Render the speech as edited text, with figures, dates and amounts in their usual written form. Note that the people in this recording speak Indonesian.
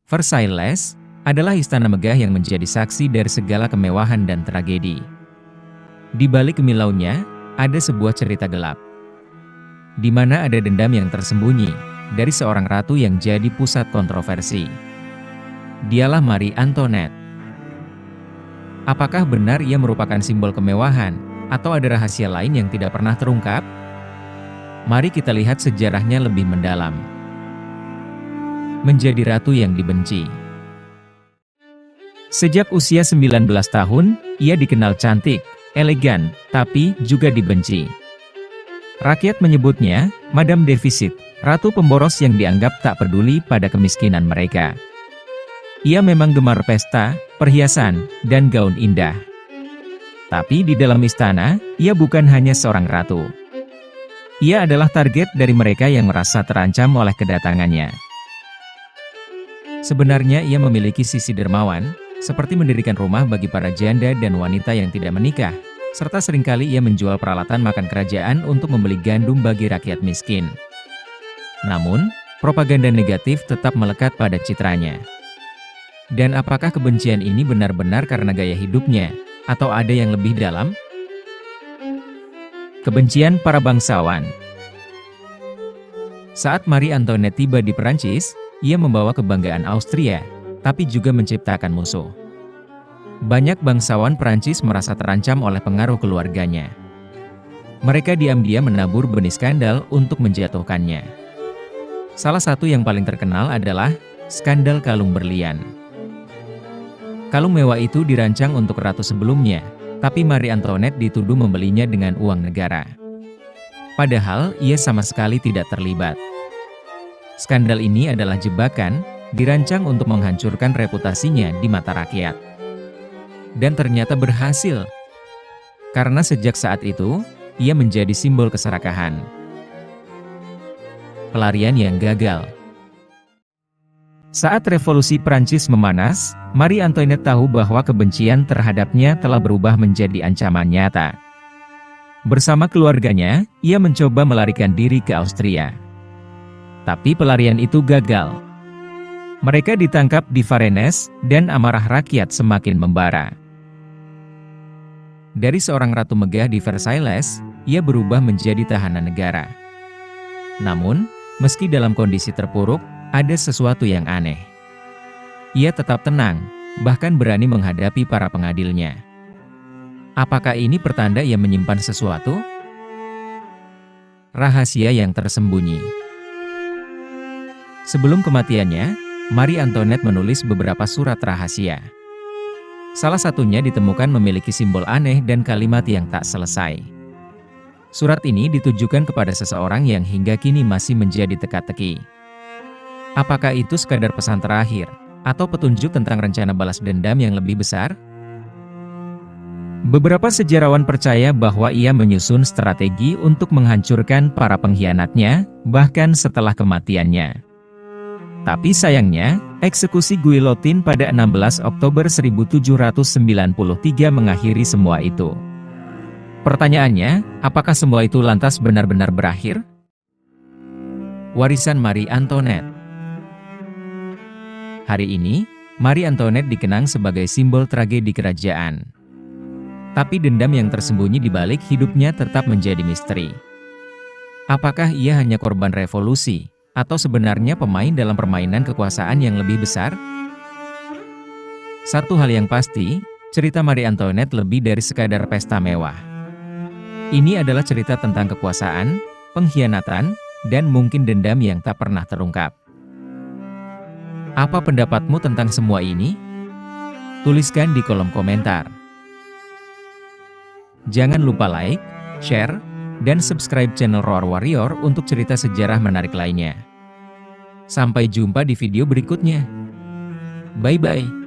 Versailles adalah istana megah yang menjadi saksi dari segala kemewahan dan tragedi. Di balik kemilaunya, ada sebuah cerita gelap, di mana ada dendam yang tersembunyi dari seorang ratu yang jadi pusat kontroversi. Dialah Marie Antoinette. Apakah benar ia merupakan simbol kemewahan, atau ada rahasia lain yang tidak pernah terungkap? Mari kita lihat sejarahnya lebih mendalam. Menjadi ratu yang dibenci. Sejak usia 19 tahun, ia dikenal cantik, elegan, tapi juga dibenci. Rakyat menyebutnya Madame Defisit, ratu pemboros yang dianggap tak peduli pada kemiskinan mereka. Ia memang gemar pesta, perhiasan, dan gaun indah. Tapi di dalam istana, ia bukan hanya seorang ratu. Ia adalah target dari mereka yang merasa terancam oleh kedatangannya. Sebenarnya ia memiliki sisi dermawan, seperti mendirikan rumah bagi para janda dan wanita yang tidak menikah, serta seringkali ia menjual peralatan makan kerajaan untuk membeli gandum bagi rakyat miskin. Namun, propaganda negatif tetap melekat pada citranya. Dan apakah kebencian ini benar-benar karena gaya hidupnya, atau ada yang lebih dalam? Kebencian para bangsawan. Saat Marie Antoinette tiba di Perancis, ia membawa kebanggaan Austria, tapi juga menciptakan musuh. Banyak bangsawan Perancis merasa terancam oleh pengaruh keluarganya. Mereka diam-diam menabur benih skandal untuk menjatuhkannya. Salah satu yang paling terkenal adalah skandal kalung berlian. Kalung mewah itu dirancang untuk ratu sebelumnya, tapi Marie Antoinette dituduh membelinya dengan uang negara. Padahal ia sama sekali tidak terlibat. Skandal ini adalah jebakan, dirancang untuk menghancurkan reputasinya di mata rakyat. Dan ternyata berhasil. Karena sejak saat itu, ia menjadi simbol keserakahan. Pelarian yang gagal. Saat revolusi Prancis memanas, Marie Antoinette tahu bahwa kebencian terhadapnya telah berubah menjadi ancaman nyata. Bersama keluarganya, ia mencoba melarikan diri ke Austria. Tapi pelarian itu gagal. Mereka ditangkap di Varennes, dan amarah rakyat semakin membara. Dari seorang ratu megah di Versailles, ia berubah menjadi tahanan negara. Namun, meski dalam kondisi terpuruk, ada sesuatu yang aneh. Ia tetap tenang, bahkan berani menghadapi para pengadilnya. Apakah ini pertanda ia menyimpan sesuatu? Rahasia yang tersembunyi. Sebelum kematiannya, Marie Antoinette menulis beberapa surat rahasia. Salah satunya ditemukan memiliki simbol aneh dan kalimat yang tak selesai. Surat ini ditujukan kepada seseorang yang hingga kini masih menjadi teka-teki. Apakah itu sekadar pesan terakhir, atau petunjuk tentang rencana balas dendam yang lebih besar? Beberapa sejarawan percaya bahwa ia menyusun strategi untuk menghancurkan para pengkhianatnya, bahkan setelah kematiannya. Tapi sayangnya, eksekusi guillotine pada 16 Oktober 1793 mengakhiri semua itu. Pertanyaannya, apakah semua itu lantas benar-benar berakhir? Warisan Marie Antoinette. Hari ini, Marie Antoinette dikenang sebagai simbol tragedi kerajaan. Tapi dendam yang tersembunyi di balik hidupnya tetap menjadi misteri. Apakah ia hanya korban revolusi, atau sebenarnya pemain dalam permainan kekuasaan yang lebih besar? Satu hal yang pasti, cerita Marie Antoinette lebih dari sekadar pesta mewah. Ini adalah cerita tentang kekuasaan, pengkhianatan, dan mungkin dendam yang tak pernah terungkap. Apa pendapatmu tentang semua ini? Tuliskan di kolom komentar. Jangan lupa like, share, dan subscribe channel Roar Warrior untuk cerita sejarah menarik lainnya. Sampai jumpa di video berikutnya. Bye-bye.